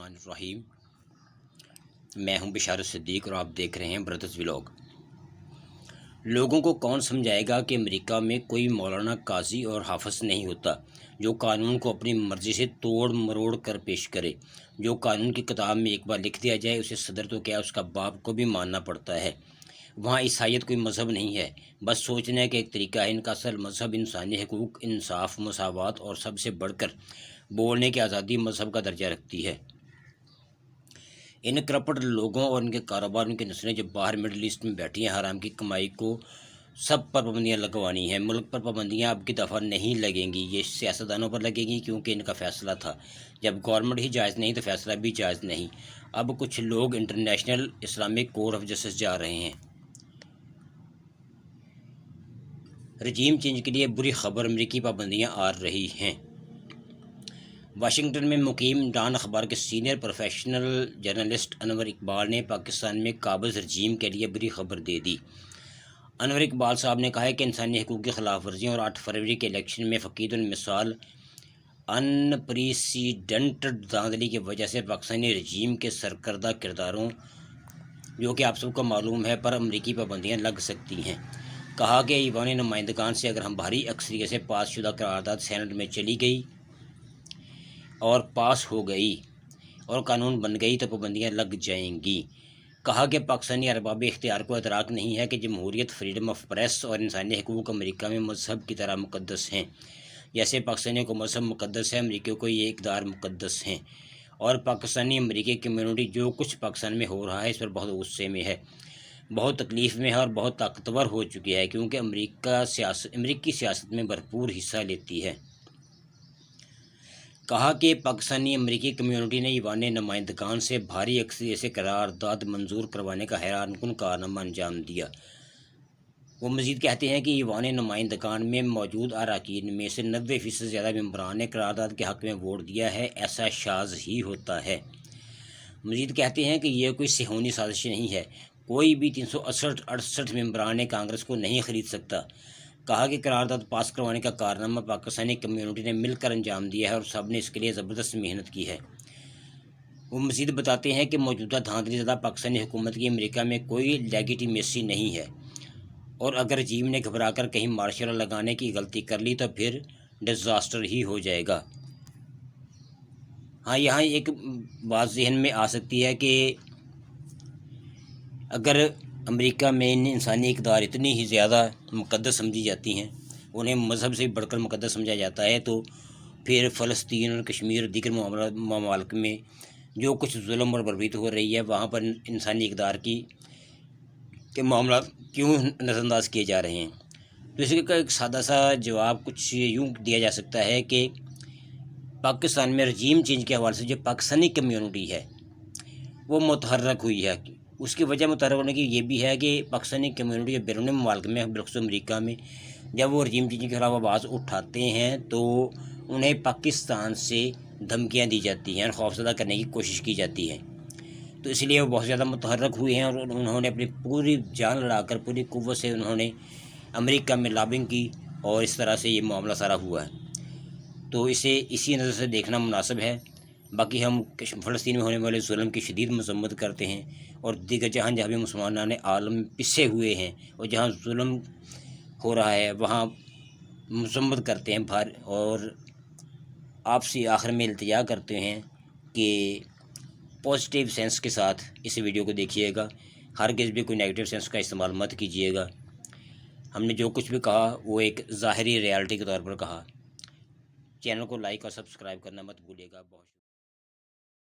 الرحیم۔ میں ہوں بشارت صدیق اور آپ دیکھ رہے ہیں برادرز ولاگ۔ لوگوں کو کون سمجھائے گا کہ امریکہ میں کوئی مولانا، قاضی اور حافظ نہیں ہوتا جو قانون کو اپنی مرضی سے توڑ مروڑ کر پیش کرے۔ جو قانون کی کتاب میں ایک بار لکھ دیا جائے اسے صدر تو کیا اس کا باپ کو بھی ماننا پڑتا ہے۔ وہاں عیسائیت کوئی مذہب نہیں ہے، بس سوچنے کا ایک طریقہ ہے۔ ان کا اصل مذہب انسانی حقوق، انصاف، مساوات اور سب سے بڑھ کر بولنے کی آزادی مذہب کا درجہ رکھتی ہے۔ ان کرپٹ لوگوں اور ان کے کاروبار، ان کی نسلیں جو باہر مڈل ایسٹ میں بیٹھی ہیں، حرام کی کمائی کو سب پر پابندیاں لگوانی ہیں۔ ملک پر پابندیاں اب کی دفعہ نہیں لگیں گی، یہ سیاستدانوں پر لگے گی کیونکہ ان کا فیصلہ تھا۔ جب گورنمنٹ ہی جائز نہیں تو فیصلہ بھی جائز نہیں۔ اب کچھ لوگ international Islamic court of justice جا رہے ہیں۔ رجیم چینج کے لیے بری خبر، امریکی پابندیاں آ رہی ہیں۔ واشنگٹن میں مقیم ڈان اخبار کے سینئر پروفیشنل جرنلسٹ انور اقبال نے پاکستان میں قابض رجیم کے لیے بری خبر دے دی۔ انور اقبال صاحب نے کہا ہے کہ انسانی حقوق کی خلاف ورزیوں اور 8 فروری کے الیکشن میں فقید المثال انپریسیڈنٹڈ دھاندلی کی وجہ سے پاکستانی رجیم کے سرکردہ کرداروں، جو کہ آپ سب کو معلوم ہے، پر امریکی پابندیاں لگ سکتی ہیں۔ کہا کہ ایوان نمائندگان سے اگر ہم بھاری اکثریت سے پاس شدہ قرارداد سینٹ میں چلی گئی اور پاس ہو گئی اور قانون بن گئی تو پابندیاں لگ جائیں گی۔ کہا کہ پاکستانی ارباب اختیار کو ادراک نہیں ہے کہ جمہوریت، فریڈم آف پریس اور انسانی حقوق امریکہ میں مذہب کی طرح مقدس ہیں۔ جیسے پاکستانیوں کو مذہب مقدس ہے، امریکیوں کو یہ اقدار مقدس ہیں۔ اور پاکستانی امریکی کمیونٹی جو کچھ پاکستان میں ہو رہا ہے اس پر بہت غصے میں ہے، بہت تکلیف میں ہے اور بہت طاقتور ہو چکی ہے، کیونکہ امریکی سیاست میں بھرپور حصہ لیتی ہے۔ کہا کہ پاکستانی امریکی کمیونٹی نے ایوان نمائندگان سے بھاری اکثریت سے قرارداد منظور کروانے کا حیران کن کارنامہ انجام دیا۔ وہ مزید کہتے ہیں کہ ایوان نمائندگان میں موجود اراکین میں سے 90% زیادہ ممبران نے قرارداد کے حق میں ووٹ دیا ہے، ایسا شاذ ہی ہوتا ہے۔ مزید کہتے ہیں کہ یہ کوئی صہیونی سازش نہیں ہے، کوئی بھی 368 ممبران کانگریس کو نہیں خرید سکتا۔ کہا کہ قرارداد پاس کروانے کا کارنامہ پاکستانی کمیونٹی نے مل کر انجام دیا ہے اور سب نے اس کے لیے زبردست محنت کی ہے۔ وہ مزید بتاتے ہیں کہ موجودہ دھاندلی زدہ پاکستانی حکومت کی امریکہ میں کوئی لیگیٹیمیسی نہیں ہے، اور اگر رجیم نے گھبرا کر کہیں مارشل لا لگانے کی غلطی کر لی تو پھر ڈیزاسٹر ہی ہو جائے گا۔ ہاں، یہاں ایک بات ذہن میں آ سکتی ہے کہ اگر امریکہ میں انسانی اقدار اتنی ہی زیادہ مقدس سمجھی جاتی ہیں، انہیں مذہب سے بڑھ کر مقدس سمجھا جاتا ہے، تو پھر فلسطین اور کشمیر اور دیگر ممالک میں جو کچھ ظلم اور بربریت ہو رہی ہے وہاں پر انسانی اقدار کے معاملات کیوں نظر انداز کیے جا رہے ہیں؟ تو اس کا ایک سادہ سا جواب کچھ یوں دیا جا سکتا ہے کہ پاکستان میں رجیم چینج کے حوالے سے جو پاکستانی کمیونٹی ہے وہ متحرک ہوئی ہے۔ اس کی وجہ متحرک ہونے کی یہ بھی ہے کہ پاکستانی کمیونٹی جو بیرون ممالک میں، بالخصوص امریکہ میں، جب وہ رجیم چینج کے خلاف آواز اٹھاتے ہیں تو انہیں پاکستان سے دھمکیاں دی جاتی ہیں اور خوفزدہ کرنے کی کوشش کی جاتی ہے۔ تو اس لیے وہ بہت زیادہ متحرک ہوئے ہیں اور انہوں نے اپنی پوری جان لڑا کر، پوری قوت سے انہوں نے امریکہ میں لابنگ کی اور اس طرح سے یہ معاملہ سارا ہوا ہے۔ تو اسے اسی نظر سے دیکھنا مناسب ہے۔ باقی ہم فلسطین میں ہونے والے ظلم کی شدید مذمت کرتے ہیں، اور دیگر جہاں بھی مسلمانان عالم پسے ہوئے ہیں اور جہاں ظلم ہو رہا ہے وہاں مذمت کرتے ہیں، اور آپ سے آخر میں التجا کرتے ہیں کہ پازیٹیو سینس کے ساتھ اس ویڈیو کو دیکھیے گا، ہرگز بھی کوئی نیگیٹو سینس کا استعمال مت کیجیے گا۔ ہم نے جو کچھ بھی کہا وہ ایک ظاہری ریالٹی کے طور پر کہا۔ چینل کو لائک اور سبسکرائب کرنا مت بھولیے گا۔ بہت